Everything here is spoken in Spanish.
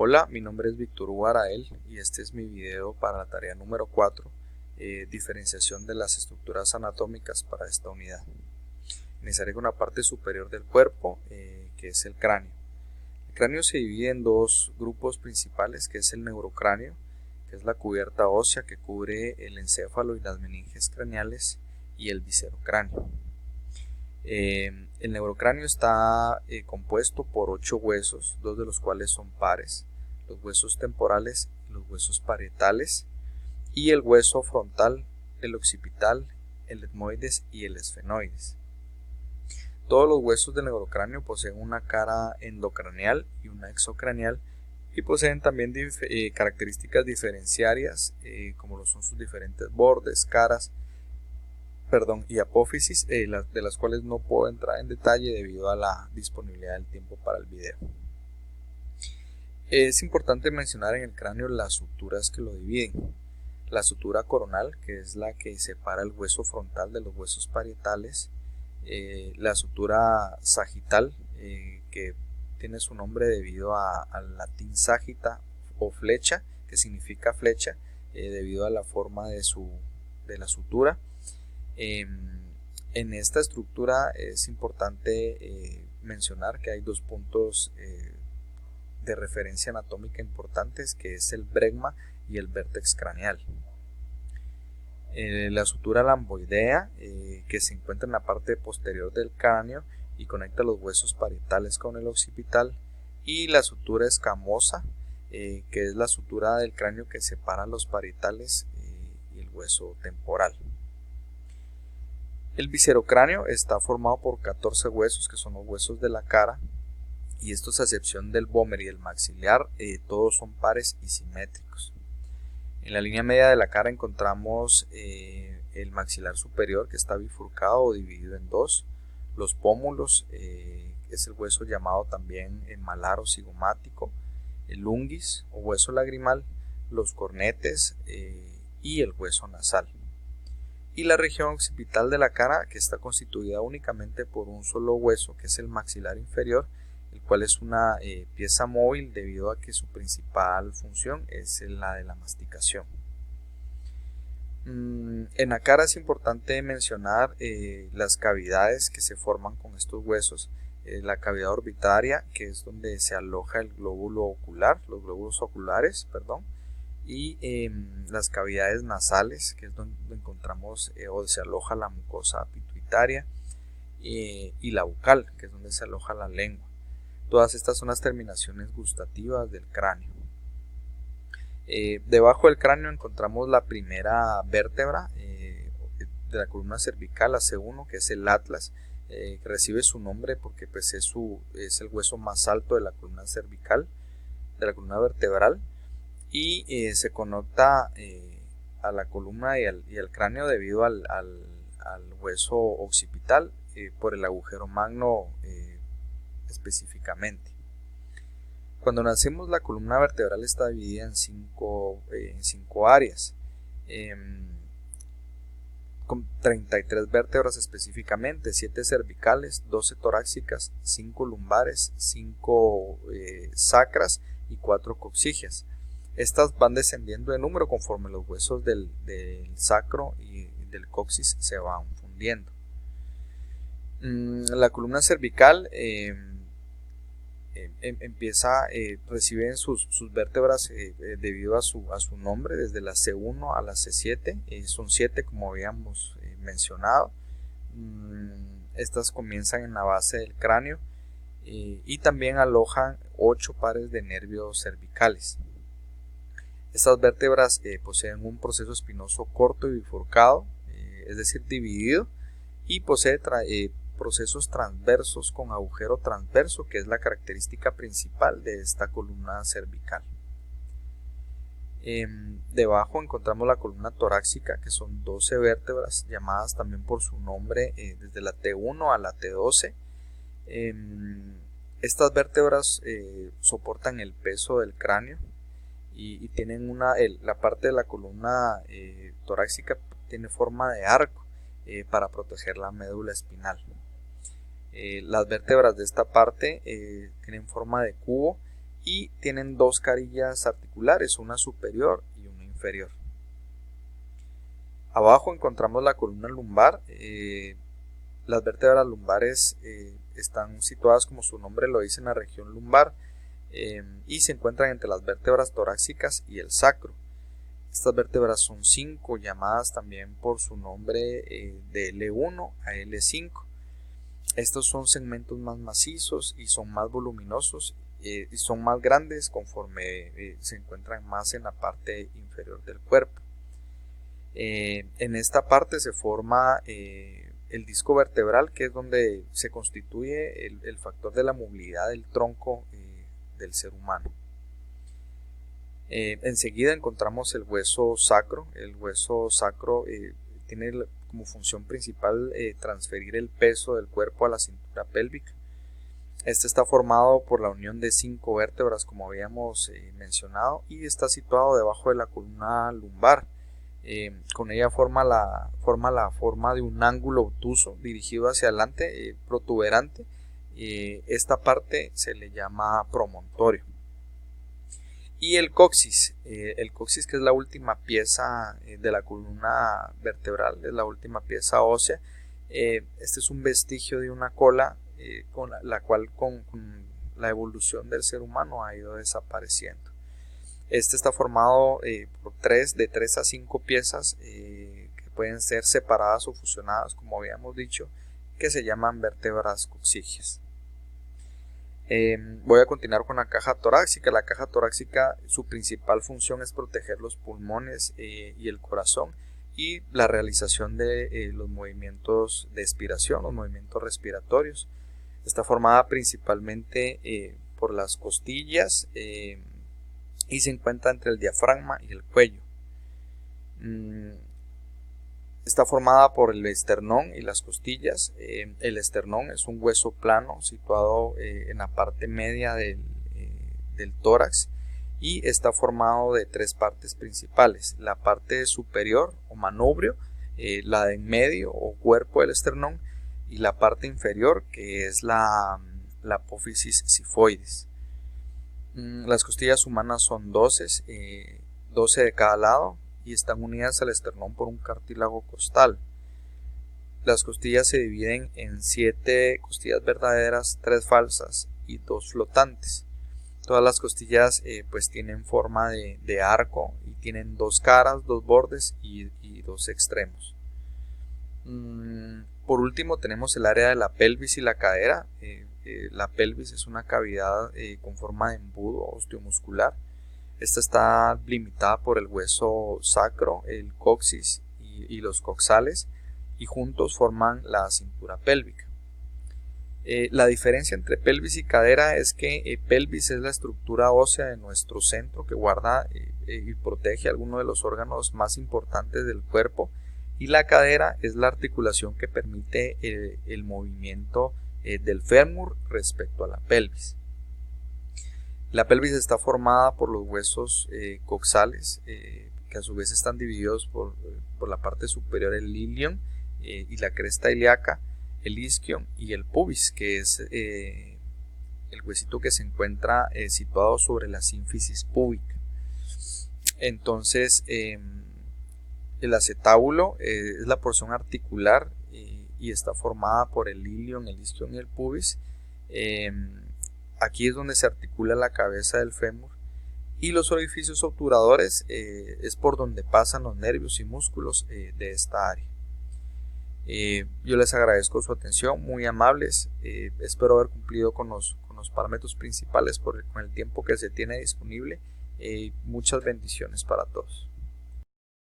Hola, mi nombre es Víctor Hugo Arael y este es mi video para la tarea número 4, diferenciación de las estructuras anatómicas para esta unidad. Iniciaré con la parte superior del cuerpo, que es el cráneo. El cráneo se divide en dos grupos principales, que es el neurocráneo, que es la cubierta ósea que cubre el encéfalo y las meninges craneales, y el viscerocráneo. El neurocráneo está compuesto por 8 huesos, 2 de los cuales son pares, los huesos temporales y los huesos parietales, y el hueso frontal, el occipital, el etmoides y el esfenoides. Todos los huesos del neurocráneo poseen una cara endocraneal y una exocraneal, y poseen también características diferenciarias, como lo son sus diferentes bordes, caras, y apófisis, de las cuales no puedo entrar en detalle debido a la disponibilidad del tiempo para el video. Es importante mencionar en el cráneo las suturas que lo dividen. La sutura coronal, que es la que separa el hueso frontal de los huesos parietales. La sutura sagital, que tiene su nombre debido al latín sagita o flecha, que significa flecha, debido a la forma de la sutura. En esta estructura es importante mencionar que hay dos puntos de referencia anatómica importantes, que es el bregma y el vértex craneal. La sutura lamboidea, que se encuentra en la parte posterior del cráneo y conecta los huesos parietales con el occipital, y la sutura escamosa, que es la sutura del cráneo que separa los parietales y el hueso temporal. El viscerocráneo está formado por 14 huesos, que son los huesos de la cara, y estos, a excepción del vómer y el maxilar, todos son pares y simétricos. En la línea media de la cara encontramos el maxilar superior, que está bifurcado o dividido en dos, los pómulos, es el hueso llamado también malar o cigomático, el unguis o hueso lagrimal, los cornetes y el hueso nasal. Y la región occipital de la cara, que está constituida únicamente por un solo hueso, que es el maxilar inferior, el cual es una pieza móvil debido a que su principal función es la de la masticación. En la cara es importante mencionar las cavidades que se forman con estos huesos. La cavidad orbitaria, que es donde se aloja el glóbulo ocular, los glóbulos oculares, y las cavidades nasales, que es donde encontramos o se aloja la mucosa pituitaria, y la bucal, que es donde se aloja la lengua. Todas estas son las terminaciones gustativas del cráneo. Debajo del cráneo encontramos la primera vértebra de la columna cervical, la C1, que es el atlas, que recibe su nombre porque pues, es el hueso más alto de la columna cervical, de la columna vertebral, y se conecta a la columna y al cráneo debido al hueso occipital por el agujero magno específicamente. Cuando nacemos, la columna vertebral está dividida en cinco áreas, con 33 vértebras específicamente, 7 cervicales, 12 torácicas, 5 lumbares, 5 sacras y 4 coxígeas. Estas van descendiendo de número conforme los huesos del sacro y del coxis se van fundiendo. La columna cervical recibe sus vértebras debido a su nombre, desde la C1 a la C7, son 7 como habíamos mencionado. Estas comienzan en la base del cráneo y también alojan 8 pares de nervios cervicales. Estas vértebras poseen un proceso espinoso corto y bifurcado, es decir, dividido, y posee procesos transversos con agujero transverso, que es la característica principal de esta columna cervical. Debajo encontramos la columna torácica, que son 12 vértebras, llamadas también por su nombre desde la T1 a la T12. Estas vértebras soportan el peso del cráneo y tienen la parte de la columna torácica tiene forma de arco para proteger la médula espinal. Las vértebras de esta parte tienen forma de cubo y tienen dos carillas articulares, una superior y una inferior. Abajo encontramos la columna lumbar. Las vértebras lumbares están situadas, como su nombre lo dice, en la región lumbar y se encuentran entre las vértebras torácicas y el sacro. Estas vértebras son 5, llamadas también por su nombre de L1 a L5. Estos son segmentos más macizos y son más voluminosos y son más grandes conforme se encuentran más en la parte inferior del cuerpo. En esta parte se forma el disco vertebral, que es donde se constituye el factor de la movilidad del tronco del ser humano. Enseguida encontramos el hueso sacro. El hueso sacro tiene como función principal transferir el peso del cuerpo a la cintura pélvica. Este está formado por la unión de 5 vértebras, como habíamos mencionado, y está situado debajo de la columna lumbar. Con ella forma la forma de un ángulo obtuso dirigido hacia adelante, protuberante. Esta parte se le llama promontorio. Y el coxis, que es la última pieza de la columna vertebral, es la última pieza ósea. Este es un vestigio de una cola con la cual con la evolución del ser humano ha ido desapareciendo. Este está formado por de 3 a 5 piezas que pueden ser separadas o fusionadas, como habíamos dicho, que se llaman vértebras coxígeas. Voy a continuar con la caja torácica. La caja torácica, su principal función es proteger los pulmones y el corazón y la realización de los movimientos de expiración, los movimientos respiratorios. Está formada principalmente por las costillas y se encuentra entre el diafragma y el cuello. Está formada por el esternón y las costillas. El esternón es un hueso plano situado en la parte media del tórax y está formado de 3 partes principales: la parte superior o manubrio, la de en medio o cuerpo del esternón, y la parte inferior, que es la apófisis sifoides. Las costillas humanas son 12 de cada lado, y están unidas al esternón por un cartílago costal. Las costillas se dividen en 7 costillas verdaderas, 3 falsas y 2 flotantes. Todas las costillas pues tienen forma de arco y tienen 2 caras, 2 bordes y 2 extremos. Por último tenemos el área de la pelvis y la cadera. La pelvis es una cavidad con forma de embudo osteomuscular. Esta está limitada por el hueso sacro, el coxis y los coxales, y juntos forman la cintura pélvica. La diferencia entre pelvis y cadera es que pelvis es la estructura ósea de nuestro centro que guarda y protege algunos de los órganos más importantes del cuerpo, y la cadera es la articulación que permite el movimiento del fémur respecto a la pelvis. La pelvis está formada por los huesos coxales, que a su vez están divididos por la parte superior, el ilion y la cresta ilíaca, el isquion y el pubis, que es el huesito que se encuentra situado sobre la sínfisis púbica. Entonces, el acetábulo es la porción articular y está formada por el ilion, el isquion y el pubis. Aquí es donde se articula la cabeza del fémur, y los orificios obturadores es por donde pasan los nervios y músculos de esta área. Yo les agradezco su atención, muy amables. Espero haber cumplido con los parámetros principales con el tiempo que se tiene disponible. Muchas bendiciones para todos.